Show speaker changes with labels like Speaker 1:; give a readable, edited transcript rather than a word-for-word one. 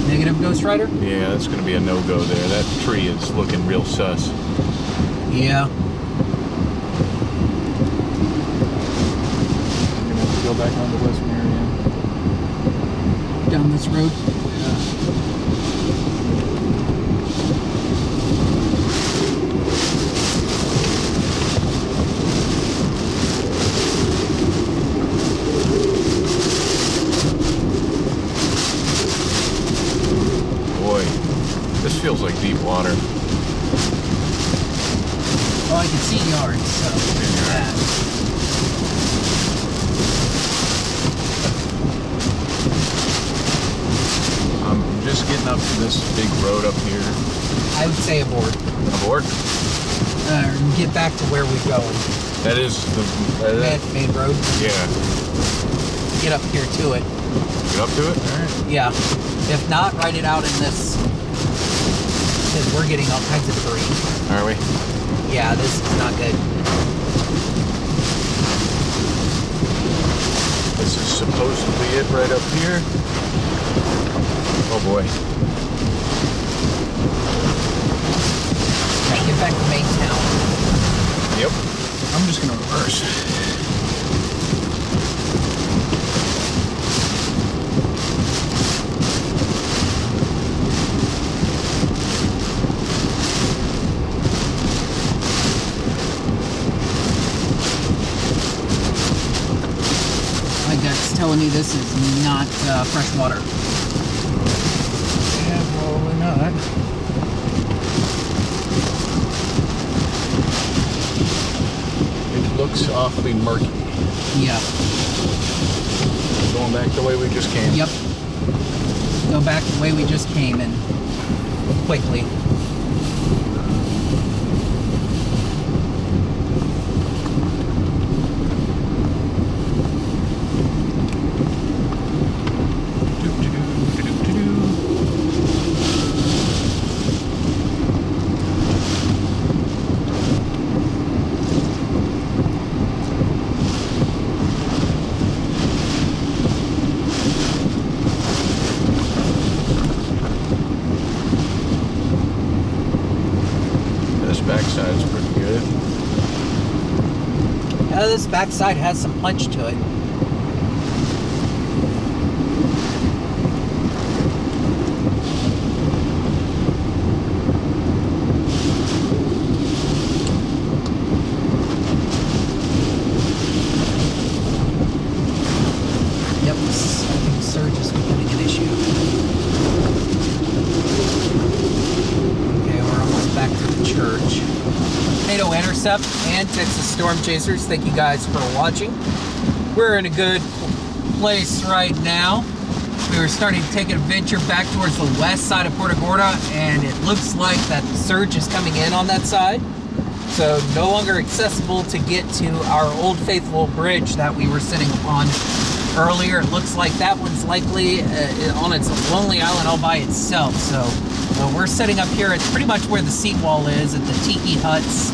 Speaker 1: Negative, Ghost Rider?
Speaker 2: Yeah, that's going to be a no-go there. That tree is looking real sus.
Speaker 1: Yeah.
Speaker 3: I'm gonna have to go back onto West Marion.
Speaker 1: Down this road.
Speaker 2: Boy, this feels like deep water.
Speaker 1: Oh, I can see yards, so yeah.
Speaker 2: I'm just getting up to this big road up here.
Speaker 1: I would say abort.
Speaker 2: Abort?
Speaker 1: Get back to where we're going.
Speaker 2: That is the...
Speaker 1: Main road.
Speaker 2: Yeah.
Speaker 1: Get up here to it.
Speaker 2: Get up to it? Alright.
Speaker 1: Yeah. If not, write it out in this. Because we're getting all kinds of debris.
Speaker 2: Are we?
Speaker 1: Yeah, this is not good.
Speaker 2: This is supposedly it right up here. Oh boy.
Speaker 1: Okay, get back to main town.
Speaker 2: Yep. I'm just gonna reverse.
Speaker 1: My gut's telling me this is not fresh water.
Speaker 2: Yeah, probably not. It looks awfully murky.
Speaker 1: Yeah.
Speaker 2: Going back the way we just came.
Speaker 1: Yep. Go back the way we just came and quickly.
Speaker 2: This backside's pretty good.
Speaker 1: This backside has some punch to it. Yep, I think surge is becoming an issue. Okay, we're almost back to the church. Tornado Intercept and Texas Storm Chasers, thank you guys for watching. We're in a good place right now. We were starting to take an adventure back towards the west side of Punta Gorda, and it looks like that the surge is coming in on that side. So no longer accessible to get to our Old Faithful Bridge that we were sitting on earlier. It looks like that one's likely on its lonely island all by itself. So we're setting up here. It's pretty much where the seawall is at the Tiki Huts